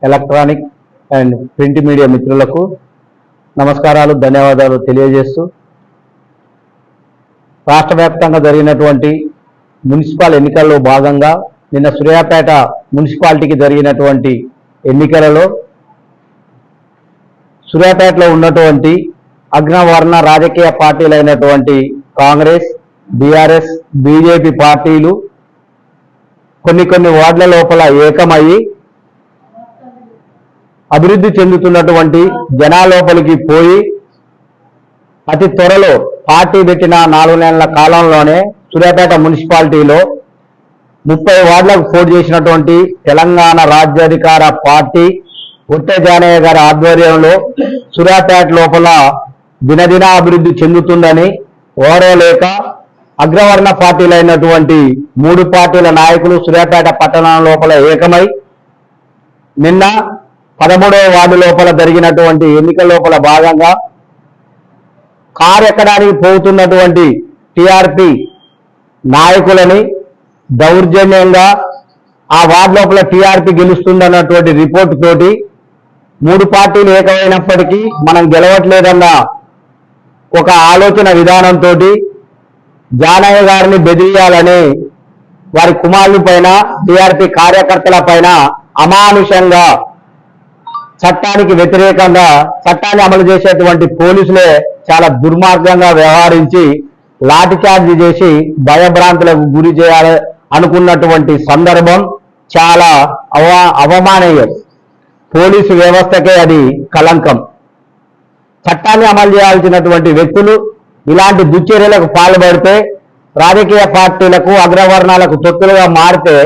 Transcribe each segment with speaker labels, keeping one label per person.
Speaker 1: Electronic and print media మిత్రులకు నమస్కారాలు, ధన్యవాదాలు తెలియజేస్తూ రాష్ట్ర వ్యాప్తంగా జరిగినటువంటి మున్సిపల్ ఎన్నికల్లో భాగంగా నిన్న సూర్యాపేట మున్సిపాలిటీకి జరిగినటువంటి ఎన్నికలలో సూర్యాపేటలో ఉన్నటువంటి అగ్రవర్ణ రాజకీయ పార్టీలైనటువంటి కాంగ్రెస్, బీఆర్ఎస్, బీజేపీ పార్టీలు కొన్ని వార్డుల లోపల ఏకమయ్యి అభివృద్ధి చెందుతున్నటువంటి జనాలోపలికి పోయి అతి త్వరలో పార్టీ పెట్టిన 4 నెలల కాలంలోనే సూర్యాపేట మున్సిపాలిటీలో 30 వార్డులకు పోటీ చేసినటువంటి తెలంగాణ రాజ్యాధికార పార్టీ ఒట్టె జానయ్య గారి ఆధ్వర్యంలో సూర్యాపేట లోపల దినదిన అభివృద్ధి చెందుతుందని ఓరలేక అగ్రవర్ణ పార్టీలైనటువంటి 3 పార్టీల నాయకులు సూర్యాపేట పట్టణం లోపల ఏకమై నిన్న 13వ వార్డు లోపల జరిగినటువంటి ఎన్నికల లోపల భాగంగా కారు ఎక్కడానికి పోతున్నటువంటి టీఆర్పీ నాయకులని దౌర్జన్యంగా ఆ వార్డు లోపల టీఆర్పీ గెలుస్తుందన్నటువంటి రిపోర్టు తోటి 3 పార్టీలు ఏకమైనప్పటికీ మనం గెలవట్లేదన్న ఒక ఆలోచన విధానంతో జానయ్య గారిని బెదిరియాలని వారి కుమారుల పైన, టీఆర్పీ కార్యకర్తల పైన అమానుషంగా చట్టానికి వ్యతిరేకంగా చట్టాన్ని అమలు చేసేటువంటి పోలీసులే చాలా దుర్మార్గంగా వ్యవహరించి లాఠీచార్జ్ చేసి భయభ్రాంతులకు గురి చేయాలి అనుకున్నటువంటి సందర్భం చాలా అవమానీయం. పోలీసు వ్యవస్థకే అది కలంకం. చట్టాన్ని అమలు చేయాల్సినటువంటి వ్యక్తులు ఇలాంటి దుశ్చర్యలకు పాల్పడితే రాజకీయ పార్టీలకు, అగ్రవర్ణాలకు తొత్తులుగా మారితే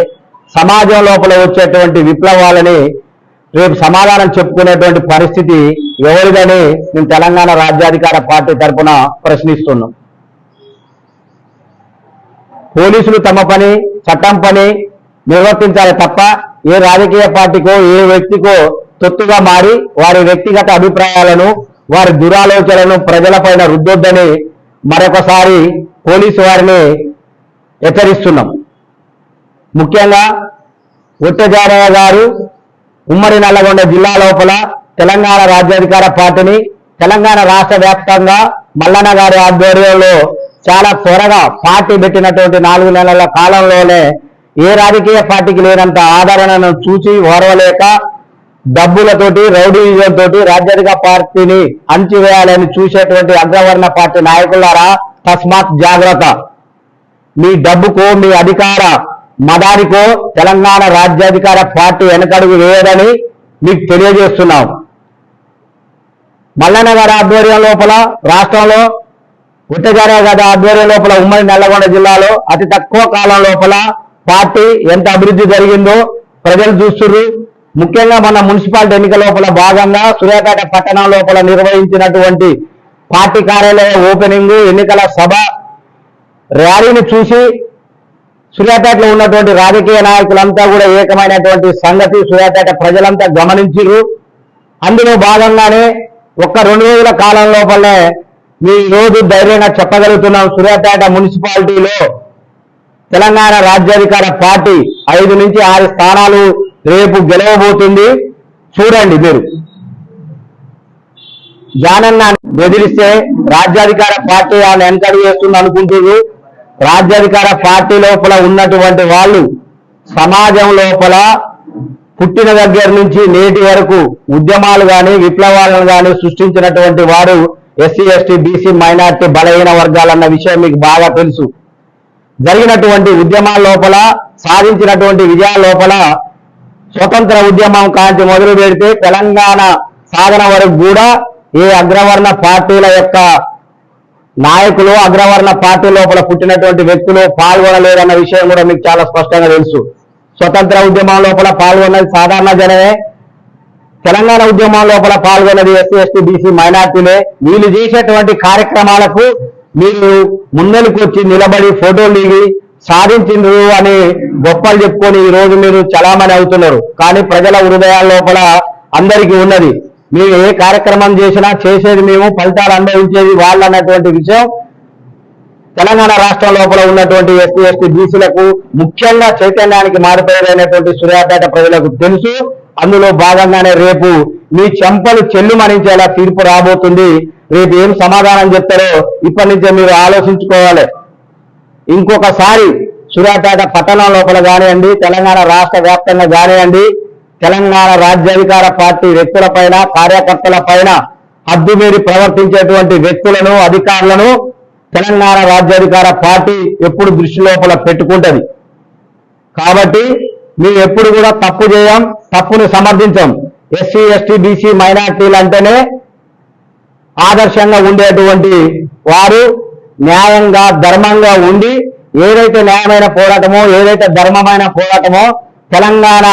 Speaker 1: సమాజం లోపల వచ్చేటువంటి విప్లవాలని రేపు సమాధానం చెప్పుకునేటువంటి పరిస్థితి ఎవరిదని మేము తెలంగాణ రాజ్యాధికార పార్టీ తరఫున ప్రశ్నిస్తున్నాం. పోలీసులు తమ పని, చట్టం పని నిర్వర్తించాలి తప్ప ఏ రాజకీయ పార్టీకో, ఏ వ్యక్తికో తొత్తుగా మారి వారి వ్యక్తిగత అభిప్రాయాలను, వారి దురాలోచనలను ప్రజలపైన రుద్దొద్దని మరొకసారి పోలీసు వారిని హెచ్చరిస్తున్నాం. ముఖ్యంగా ఒట్టె జానయ్య గారు ఉమ్మడి నల్లగొండ జిల్లా లోపల తెలంగాణ రాజ్యాధికార పార్టీని తెలంగాణ రాష్ట్ర వ్యాప్తంగా మల్లన్న గారి ఆధ్వర్యంలో చాలా త్వరగా పార్టీ పెట్టినటువంటి 4 నెలల కాలంలోనే ఏ రాజకీయ పార్టీకి లేనంత ఆదరణను చూసి ఓర్వలేక డబ్బులతోటి, రౌడీజంతోటి రాజ్యాధికార పార్టీని అణచివేయాలని చూసేటువంటి అగ్రవర్ణ పార్టీ నాయకులారా, తస్మాత్ జాగ్రత్త. మీ డబ్బుకో, మీ అధికార మదానికో తెలంగాణ రాజ్యాధికార పార్టీ వెనకడుగు వేయదని మీకు తెలియజేస్తున్నాం. మల్లన్న గారి ఆధ్వర్యం లోపల రాష్ట్రంలో, ఒట్టె జానయ్య గారి ఆధ్వర్యం లోపల ఉమ్మడి నల్లగొండ జిల్లాలో అతి తక్కువ కాలం లోపల పార్టీ ఎంత అభివృద్ధి జరిగిందో ప్రజలు చూస్తున్నారు. ముఖ్యంగా మన మున్సిపాలిటీ ఎన్నికల లోపల భాగంగా సూర్యాపేట పట్టణం లోపల నిర్వహించినటువంటి పార్టీ కార్యాలయ ఓపెనింగ్, ఎన్నికల సభ, ర్యాలీని చూసి సూర్యాపేటలో ఉన్నటువంటి రాజకీయ నాయకులంతా కూడా ఏకమైనటువంటి సంగతి సూర్యాపేట ప్రజలంతా గమనించారు. అందులో భాగంగానే 1-2 రోజుల కాలం లోపలనే మీ రోజు ధైర్యంగా చెప్పగలుగుతున్నాం, సూర్యాపేట మున్సిపాలిటీలో తెలంగాణ రాజ్యాధికార పార్టీ 5 నుంచి 6 స్థానాలు రేపు గెలవబోతుంది. చూడండి మీరు. జానన్న బెదిరిస్తే రాజ్యాధికార పార్టీ ఆయన వెనకడుగు వేస్తుంది అనుకుంటున్నారు. రాజ్యాధికార పార్టీ లోపల ఉన్నటువంటి వాళ్ళు సమాజం లోపల పుట్టిన దగ్గర నుంచి నేటి వరకు ఉద్యమాలు కానీ, విప్లవాలను కానీ సృష్టించినటువంటి వారు ఎస్సీ, ఎస్టీ, బీసీ, మైనార్టీ, బలహీన వర్గాలన్న విషయం మీకు బాగా తెలుసు. జరిగినటువంటి ఉద్యమాల లోపల, సాధించినటువంటి విజయాల లోపల స్వతంత్ర ఉద్యమం కాంతి మొదలు పెడితే తెలంగాణ సాధన వరకు కూడా ఏ అగ్రవర్ణ పార్టీల యొక్క నాయకులు, అగ్రవర్ణ పార్టీ లోపల పుట్టినటువంటి వ్యక్తులు పాల్గొనలేదన్న విషయం కూడా మీకు చాలా స్పష్టంగా తెలుసు. స్వతంత్ర ఉద్యమం లోపల పాల్గొన్నది సాధారణ జనమే. తెలంగాణ ఉద్యమం లోపల పాల్గొన్నది ఎస్సీ, ఎస్టీ, బీసీ, మైనార్టీలే. వీళ్ళు చేసేటువంటి కార్యక్రమాలకు మీరు ముందరికి వచ్చి నిలబడి ఫోటోలు దిగి సాధించిండ్రు అని గొప్పలు చెప్పుకొని ఈ రోజు మీరు చలామణి అవుతున్నారు. కానీ ప్రజల హృదయాల లోపల అందరికీ ఉన్నది, మీరు ఏ కార్యక్రమం చేసినా చేసేది మేము, ఫలితాలు అనుభవించేది వాళ్ళు అన్నటువంటి విషయం తెలంగాణ రాష్ట్రం లోపల ఉన్నటువంటి ఎస్సీ, ఎస్టీ, బీసీలకు ముఖ్యంగా చైతన్యానికి మారిపోయినటువంటి సూర్యాపేట ప్రజలకు తెలుసు. అందులో భాగంగానే రేపు మీ చెంపలు చెల్లుమనించేలా తీర్పు రాబోతుంది. రేపు ఏం సమాధానం చెప్తారో ఇప్పటి నుంచే మీరు ఆలోచించుకోవాలి. ఇంకొకసారి సూర్యాపేట పట్టణం లోపల కానివ్వండి, తెలంగాణ రాష్ట్ర వ్యాప్తంగా కానివ్వండి, తెలంగాణ రాజ్యాధికార పార్టీ వ్యక్తులపైన, కార్యకర్తలపైన హద్దుమీరి ప్రవర్తించేటువంటి వ్యక్తులను, అధికారులను తెలంగాణ రాజ్యాధికార పార్టీ ఎప్పుడు దృష్టి లోపల పెట్టుకుంటది. కాబట్టి మేము ఎప్పుడు కూడా తప్పు చేయం, తప్పును సమర్థించాం. ఎస్సీ, ఎస్టీ, బీసీ, మైనార్టీలు అంటేనే ఆదర్శంగా ఉండేటువంటి వారు న్యాయంగా, ధర్మంగా ఉండి ఏదైతే న్యాయమైన పోరాటమో, ఏదైతే ధర్మమైన పోరాటమో తెలంగాణ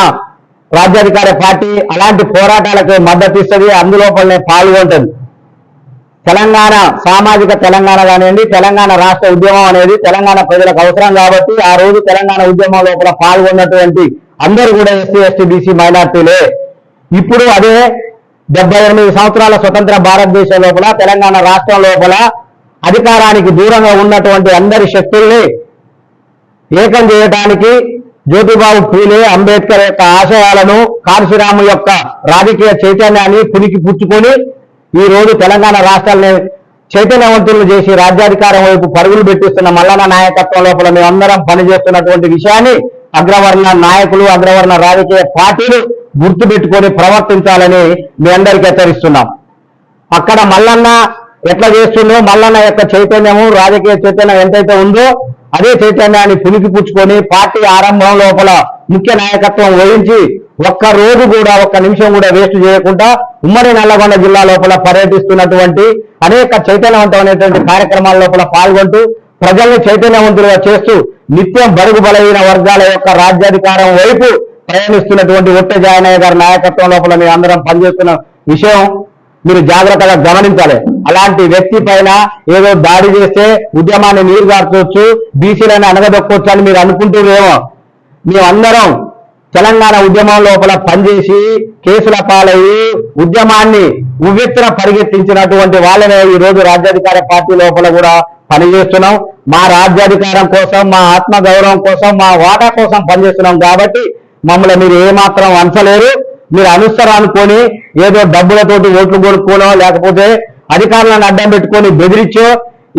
Speaker 1: రాజ్యాధికార పార్టీ అలాంటి పోరాటాలకు మద్దతు ఇస్తుంది, అందులోపలనే పాల్గొంటుంది. తెలంగాణ సామాజిక తెలంగాణ కానివ్వండి, తెలంగాణ రాష్ట్ర ఉద్యమం అనేది తెలంగాణ ప్రజలకు అవసరం కాబట్టి ఆ రోజు తెలంగాణ ఉద్యమం లోపల పాల్గొన్నటువంటి అందరూ కూడా ఎస్సీ, ఎస్టీ, బీసీ, మైనార్టీలే. ఇప్పుడు అదే 78 సంవత్సరాల స్వతంత్ర భారతదేశం లోపల, తెలంగాణ రాష్ట్రం లోపల అధికారానికి దూరంగా ఉన్నటువంటి అందరి శక్తుల్ని ఏకం చేయడానికి జ్యోతిబాబు ఫూలే, అంబేద్కర్ యొక్క ఆశయాలను, కాశీరాము యొక్క రాజకీయ చైతన్యాన్ని పునికి పుచ్చుకొని ఈ రోజు తెలంగాణ రాష్ట్రాన్ని చైతన్యవంతులు చేసి రాజ్యాధికారం వైపు పరుగులు పెట్టిస్తున్న మల్లన్న నాయకత్వం లోపల మేమందరం పనిచేస్తున్నటువంటి విషయాన్ని అగ్రవర్ణ నాయకులు, అగ్రవర్ణ రాజకీయ పార్టీలు గుర్తుపెట్టుకొని ప్రవర్తించాలని మీ అందరికీ హెచ్చరిస్తున్నాం. అక్కడ మల్లన్న ఎట్లా చేస్తుందో, మల్లన్న యొక్క చైతన్యము, రాజకీయ చైతన్యం ఎంతైతే ఉందో అదే చైతన్యాన్ని పునికి పుచ్చుకొని పార్టీ ఆరంభం లోపల ముఖ్య నాయకత్వం వహించి ఒక్క రోజు కూడా, ఒక్క నిమిషం కూడా వేస్ట్ చేయకుండా ఉమ్మడి నల్లగొండ జిల్లా లోపల పర్యటిస్తున్నటువంటి అనేక చైతన్యవంతమైనటువంటి కార్యక్రమాల లోపల పాల్గొంటూ ప్రజల్ని చైతన్యవంతులుగా చేస్తూ నిత్యం బడుగు బలహీన వర్గాల యొక్క రాజ్యాధికారం వైపు ప్రయాణిస్తున్నటువంటి ఒట్టె జానయ్య గారి నాయకత్వం లోపల మేము అందరం పనిచేస్తున్న విషయం మీరు జాగ్రత్తగా గమనించాలి. అలాంటి వ్యక్తి పైన ఏదో దాడి చేస్తే ఉద్యమాన్ని నీరుగార్చవచ్చు, బీసీలను అనగదొక్కొచ్చు అని మీరు అనుకుంటున్నారేమో. మేమందరం తెలంగాణ ఉద్యమం లోపల పనిచేసి కేసుల పాలయ్యి ఉద్యమాన్ని ఉవ్వెత్తున పరిగెత్తించినటువంటి వాళ్ళనే ఈ రోజు రాజ్యాధికార పార్టీ లోపల కూడా పనిచేస్తున్నాం. మా రాజ్యాధికారం కోసం, మా ఆత్మగౌరవం కోసం, మా వాటా కోసం పనిచేస్తున్నాం కాబట్టి మమ్మల్ని మీరు ఏమాత్రం అంచలేరు. మీరు అనుసరం అనుకొని ఏదో డబ్బులతోటి ఓట్లు కొనుక్కోనో, లేకపోతే అధికారులను అడ్డం పెట్టుకొని బెదిరించో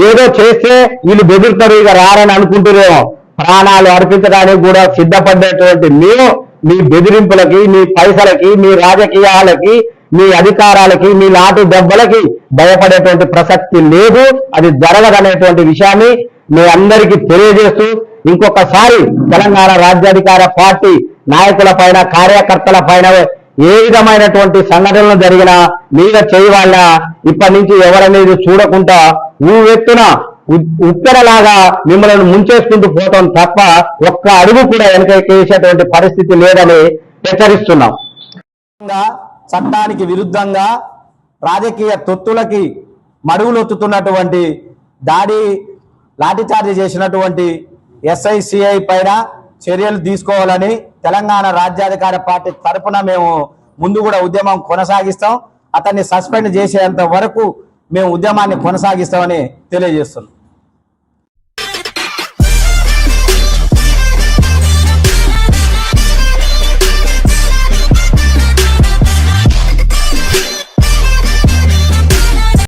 Speaker 1: ఏదో చేస్తే వీళ్ళు బెదిరితారు, ఇక రారని అనుకుంటున్నారేమో. ప్రాణాలు అర్పించడానికి కూడా సిద్ధపడేటువంటి మేము మీ బెదిరింపులకి, మీ పైసలకి, మీ రాజకీయాలకి, మీ అధికారాలకి, మీ లాంటి దెబ్బలకి భయపడేటువంటి ప్రసక్తి లేదు. అది జరగదనేటువంటి విషయాన్ని మీ అందరికీ తెలియజేస్తూ ఇంకొకసారి తెలంగాణ రాజ్యాధికార పార్టీ నాయకుల పైన, కార్యకర్తల పైన ఏ విధమైనటువంటి సంఘటనలు జరిగినా మీద చేయవాళ్ళ ఇప్పటి నుంచి ఎవరనేది చూడకుండా ఊవెత్తున ఉప్పెరలాగా మిమ్మల్ని ముంచేసుకుంటూ పోతాం తప్ప ఒక్క అడుగు కూడా వెనకేసేటువంటి పరిస్థితి లేదని హెచ్చరిస్తున్నాం. చట్టానికి విరుద్ధంగా రాజకీయ తొత్తులకి మడుగులొత్తుతున్నటువంటి లాఠీచార్జ్ చేసినటువంటి ఎస్ఐసిఐ పైన చర్యలు తీసుకోవాలని తెలంగాణ రాజ్యాధికార పార్టీ తరఫున మేము ముందు కూడా ఉద్యమం కొనసాగిస్తాం. అతన్ని సస్పెండ్ చేసేంత వరకు మేము ఉద్యమాన్ని కొనసాగిస్తామని తెలియజేస్తున్నాం.